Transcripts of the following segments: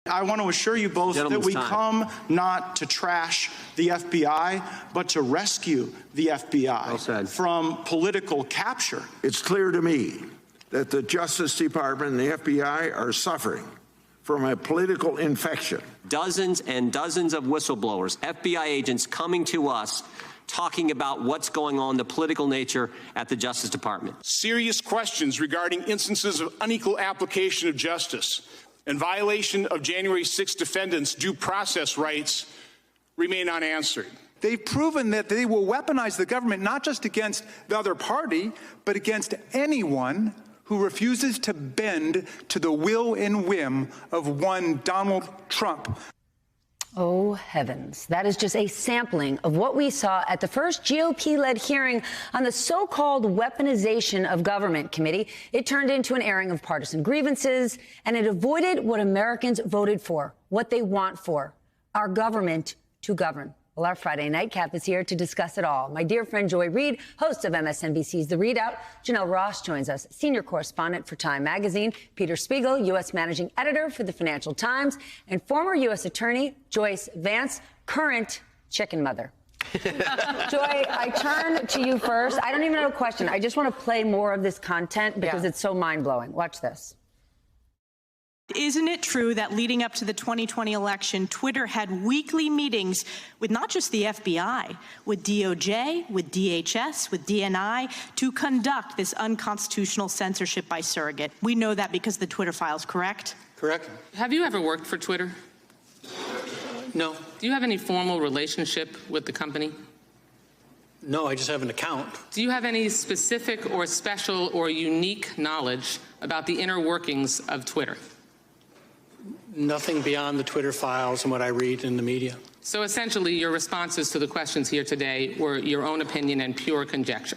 I want to assure you both that we come not to trash the FBI, but to rescue the FBI from political capture. It's clear to me that the Justice Department and the FBI are suffering from a political infection. Dozens and dozens of whistleblowers, FBI agents coming to us, talking about what's going on, the political nature at the Justice Department. Serious questions regarding instances of unequal application of justice and violation of January 6 defendants' due process rights remain unanswered. They've proven that they will weaponize the government not just against the other party, but against anyone who refuses to bend to the will and whim of one Donald Trump. Oh, heavens. That is just a sampling of what we saw at the first GOP-led hearing on the so-called weaponization of government committee. It turned into an airing of partisan grievances, and it avoided what Americans voted for, what they want for, our government to govern. Well, our Friday nightcap is here to discuss it all. My dear friend Joy Reid, host of MSNBC's The Readout. Janelle Ross joins us, senior correspondent for Time Magazine. Peter Spiegel, U.S. managing editor for the Financial Times. And former U.S. Attorney Joyce Vance, current chicken mother. Joy, I turn to you first. I don't even have a question. I just want to play more of this content because it's so mind-blowing. Watch this. Isn't it true that leading up to the 2020 election, Twitter had weekly meetings with not just the FBI, with DOJ, with DHS, with DNI, to conduct this unconstitutional censorship by surrogate? We know that because the Twitter files, correct? Correct. Have you ever worked for Twitter? No. Do you have any formal relationship with the company? No, I just have an account. Do you have any specific or special or unique knowledge about the inner workings of Twitter? Nothing beyond the Twitter files and what I read in the media. So essentially, your responses to the questions here today were your own opinion and pure conjecture.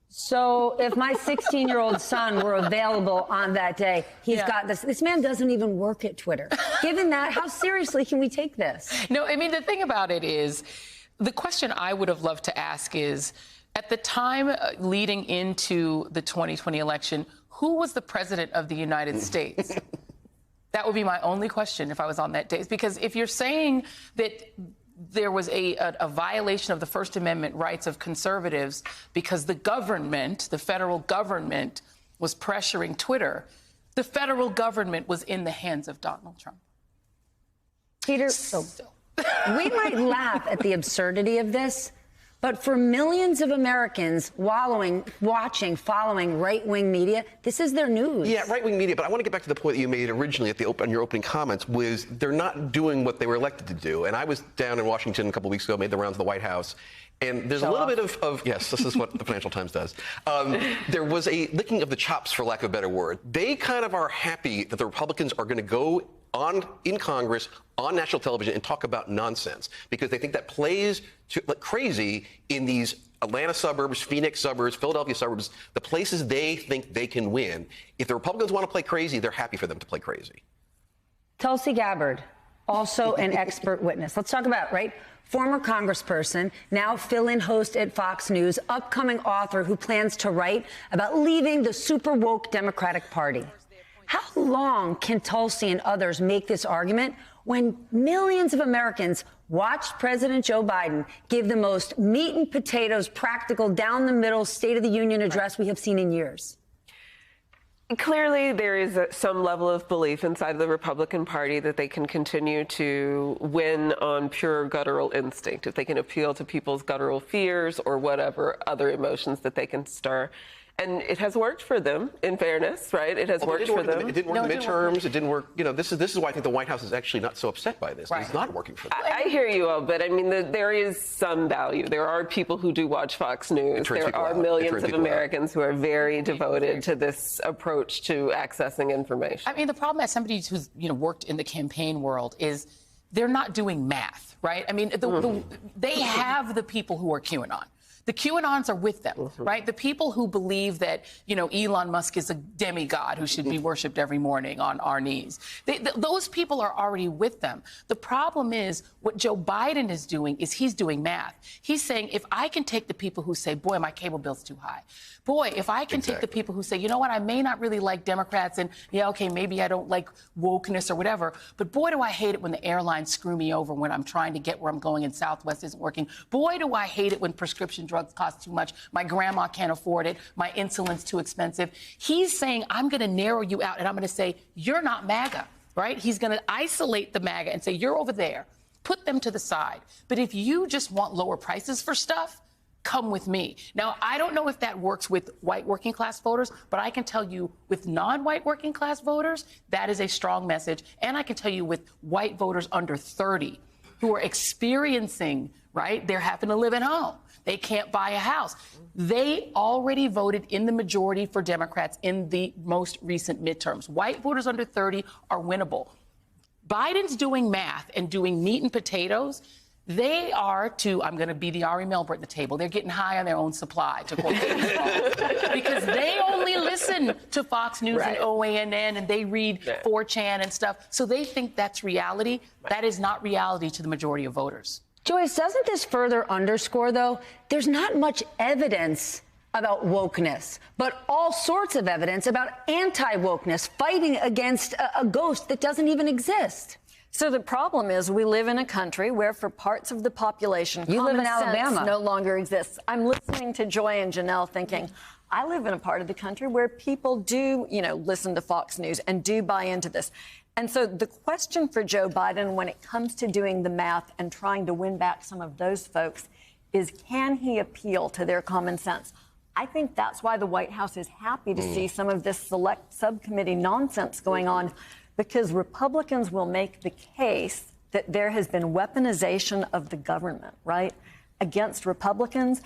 So if my 16-year-old son were available on that day, he's got this. This man doesn't even work at Twitter. Given that, how seriously can we take this? No, I mean, the thing about it is, the question I would have loved to ask is, at the time leading into the 2020 election, who was the president of the United States? That would be my only question if I was on that day. Because if you're saying that there was a violation of the First Amendment rights of conservatives because the government, the federal government, was pressuring Twitter, the federal government was in the hands of Donald Trump. Peter, we might laugh at the absurdity of this, but for millions of Americans following right-wing media, this is their news. Yeah, right-wing media, but I want to get back to the point that you made originally at on your opening comments, was they're not doing what they were elected to do. And I was down in Washington a couple of weeks ago, made the rounds of the White House, and there's a little bit of yes, this is what the Financial Times does. There was a licking of the chops, for lack of a better word. They kind of are happy that the Republicans are going to go in Congress, on national television, and talk about nonsense, because they think that plays like crazy in these Atlanta suburbs, Phoenix suburbs, Philadelphia suburbs, the places they think they can win. If the Republicans want to play crazy, they're happy for them to play crazy. Tulsi Gabbard, also an expert witness. Let's talk about, former congressperson, now fill-in host at Fox News, upcoming author who plans to write about leaving the super woke Democratic Party. How long can Tulsi and others make this argument when millions of Americans watched President Joe Biden give the most meat and potatoes, practical, down-the-middle State of the Union address we have seen in years? Clearly, there is some level of belief inside the Republican Party that they can continue to win on pure guttural instinct, if they can appeal to people's guttural fears or whatever other emotions that they can stir. And it has worked for them, in fairness, right? It has worked for them. It didn't work in the midterms. It didn't work. You know, this is why I think the White House is actually not so upset by this. It's not working for them. I hear you all, but I mean, there is some value. There are people who do watch Fox News. There are millions of Americans who are very devoted to this approach to accessing information. I mean, the problem as somebody who's worked in the campaign world is they're not doing math, right? I mean, they have the people who are QAnon. The QAnons are with them, right? The people who believe that, Elon Musk is a demigod who should be worshipped every morning on our knees. Those people are already with them. The problem is what Joe Biden is doing is he's doing math. He's saying, if I can take the people who say, boy, my cable bill's too high. Boy, if I can take the people who say, you know what, I may not really like Democrats and, okay, maybe I don't like wokeness or whatever, but boy, do I hate it when the airlines screw me over when I'm trying to get where I'm going and Southwest isn't working. Boy, do I hate it when prescription drugs cost too much. My grandma can't afford it. My insulin's too expensive. He's saying, I'm going to narrow you out and I'm going to say, you're not MAGA, right? He's going to isolate the MAGA and say, you're over there. Put them to the side. But if you just want lower prices for stuff, come with me. Now, I don't know if that works with white working class voters, but I can tell you with non-white working class voters, that is a strong message. And I can tell you with white voters under 30 who are experiencing, right, they're having to live at home. They can't buy a house. They already voted in the majority for Democrats in the most recent midterms. White voters under 30 are winnable. Biden's doing math and doing meat and potatoes. They are I'm going to be the Ari Melber at the table. They're getting high on their own supply, to quote Katie Small, because they only listen to Fox News and OANN, and they read 4chan and stuff. So they think that's reality. That is not reality to the majority of voters. Joyce, doesn't this further underscore, though, there's not much evidence about wokeness, but all sorts of evidence about anti-wokeness, fighting against a ghost that doesn't even exist? So the problem is we live in a country where for parts of the population, you live in common sense Alabama, no longer exists. I'm listening to Joy and Janelle thinking, I live in a part of the country where people do, listen to Fox News and do buy into this. And so the question for Joe Biden when it comes to doing the math and trying to win back some of those folks is, can he appeal to their common sense? I think that's why the White House is happy to see some of this select subcommittee nonsense going on, because Republicans will make the case that there has been weaponization of the government, right, against Republicans.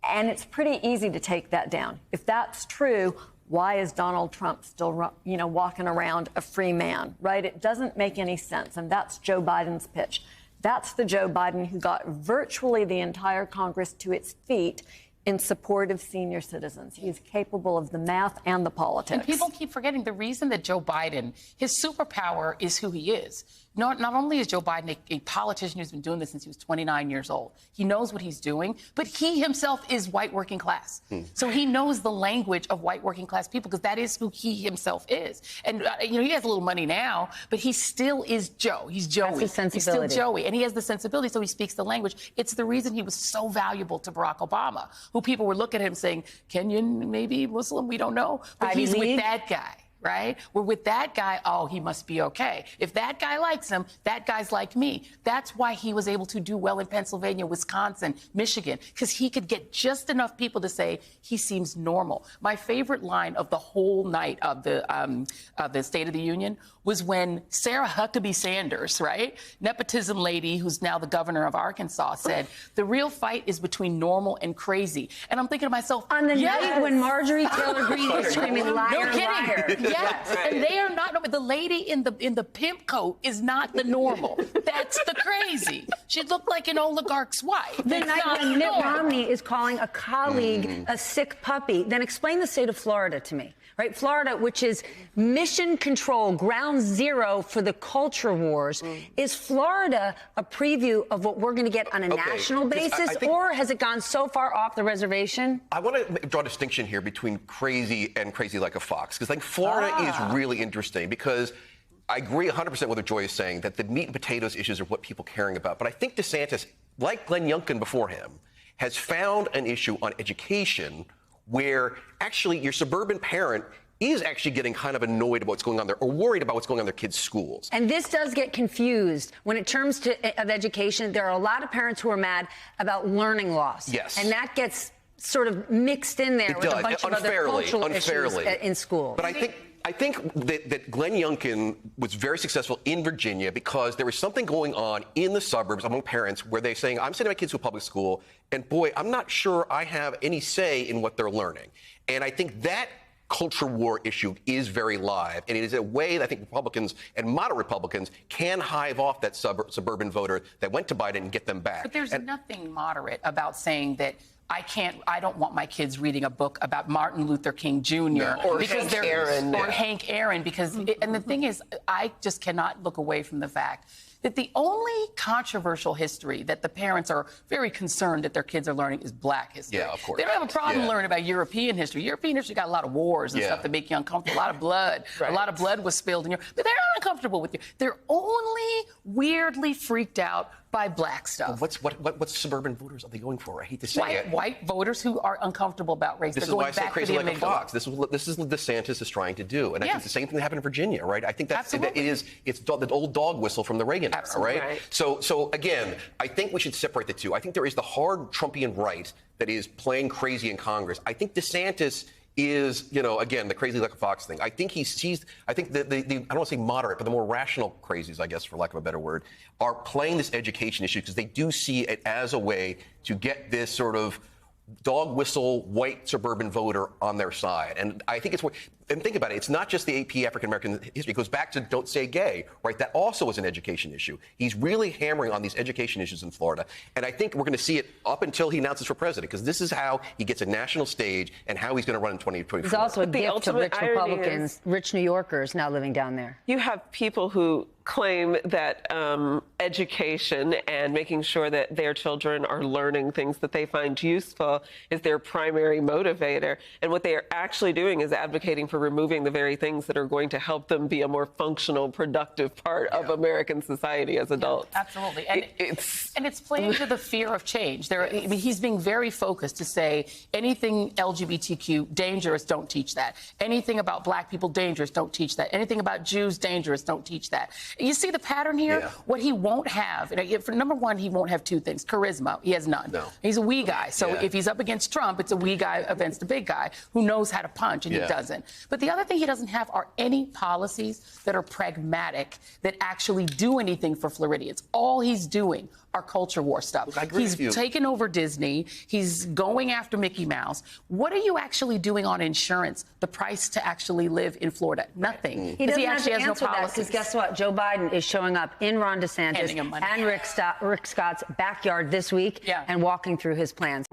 And it's pretty easy to take that down. If that's true, why is Donald Trump still, walking around a free man, right? It doesn't make any sense. And that's Joe Biden's pitch. That's the Joe Biden who got virtually the entire Congress to its feet in support of senior citizens. He's capable of the math and the politics. And people keep forgetting the reason that Joe Biden, his superpower is who he is. Not only is Joe Biden a politician who's been doing this since he was 29 years old, he knows what he's doing, but he himself is white working class. So he knows the language of white working class people because that is who he himself is. And, he has a little money now, but he still is Joe. He's Joey. That's his sensibility. He's still Joey. And he has the sensibility, so he speaks the language. It's the reason he was so valuable to Barack Obama, who people were looking at him saying, Kenyan, maybe Muslim, we don't know. But he's with that guy. Right? We're with that guy. Oh, he must be okay. If that guy likes him, that guy's like me. That's why he was able to do well in Pennsylvania, Wisconsin, Michigan, because he could get just enough people to say he seems normal. My favorite line of the whole night of the State of the Union was when Sarah Huckabee Sanders, right, nepotism lady who's now the governor of Arkansas, said, the real fight is between normal and crazy. And I'm thinking to myself, on the night when Marjorie Taylor Greene was screaming, liar, no kidding. liar. Yes, and they are not normal. The lady in the pimp coat is not the normal. That's the crazy. She looked like an oligarch's wife. The night when Mitt Romney is calling a colleague a sick puppy. Then explain the state of Florida to me, right? Florida, which is mission control, ground zero for the culture wars. Is Florida a preview of what we're going to get on a national basis, or has it gone so far off the reservation? I want to draw a distinction here between crazy and crazy like a fox, because I think Florida is really interesting, because I agree 100% with what Joy is saying, that the meat and potatoes issues are what people are caring about. But I think DeSantis, like Glenn Youngkin before him, has found an issue on education where actually your suburban parent is actually getting kind of annoyed about what's going on there or worried about what's going on in their kids' schools. And this does get confused. When it comes to of education, there are a lot of parents who are mad about learning loss. Yes. And that gets sort of mixed in there with a bunch of other cultural issues in school. But I think that Glenn Youngkin was very successful in Virginia because there was something going on in the suburbs among parents where they're saying, I'm sending my kids to a public school, and boy, I'm not sure I have any say in what they're learning. And I think that culture war issue is very live, and it is a way that I think Republicans and moderate Republicans can hive off that suburban voter that went to Biden and get them back. But there's nothing moderate about saying that I don't want my kids reading a book about Martin Luther King Jr. Or because Hank Aaron. Or Hank Aaron, because, and the thing is, I just cannot look away from the fact that the only controversial history that the parents are very concerned that their kids are learning is Black history. Yeah, of course. They don't have a problem learning about European history. European history got a lot of wars and stuff that make you uncomfortable. A lot of blood. Right. A lot of blood was spilled in Europe. But they're not uncomfortable with you. They're only weirdly freaked out by Black stuff. What suburban voters are they going for? I hate to say it. White voters who are uncomfortable about race. This They're is why going I say back crazy to the like a amygdala. fox. This is what DeSantis is trying to do, and I think the same thing happened in Virginia, right? I think it's the old dog whistle from the Reagan era, right? So again, I think we should separate the two. I think there is the hard Trumpian right that is playing crazy in Congress. I think DeSantis is, again, the crazy like a fox thing. I think I think the I don't want to say moderate, but the more rational crazies, I guess, for lack of a better word, are playing this education issue because they do see it as a way to get this sort of dog whistle white suburban voter on their side. And I think and think about it, it's not just the AP African American history. It goes back to Don't Say Gay, right? That also is an education issue. He's really hammering on these education issues in Florida. And I think we're going to see it up until he announces for president, because this is how he gets a national stage and how he's going to run in 2024. It's also a gift to rich Republicans, rich New Yorkers now living down there. You have people who claim that education and making sure that their children are learning things that they find useful is their primary motivator. And what they are actually doing is advocating for removing the very things that are going to help them be a more functional, productive part of American society as adults. Absolutely. And it's playing to the fear of change. He's being very focused to say anything LGBTQ, dangerous, don't teach that. Anything about Black people, dangerous, don't teach that. Anything about Jews, dangerous, don't teach that. You see the pattern here? Yeah. What he won't have, for number one, he won't have two things. Charisma, he has none. No. He's a wee guy. So if he's up against Trump, it's a wee guy against a big guy who knows how to punch, and he doesn't. But the other thing he doesn't have are any policies that are pragmatic, that actually do anything for Floridians. All he's doing are culture war stuff. Look, I agree with you. He's taken over Disney. He's going after Mickey Mouse. What are you actually doing on insurance? The price to actually live in Florida? Nothing. He doesn't have to answer that, because guess what? Joe Biden is showing up in Ron DeSantis and Rick Scott's backyard this week and walking through his plans.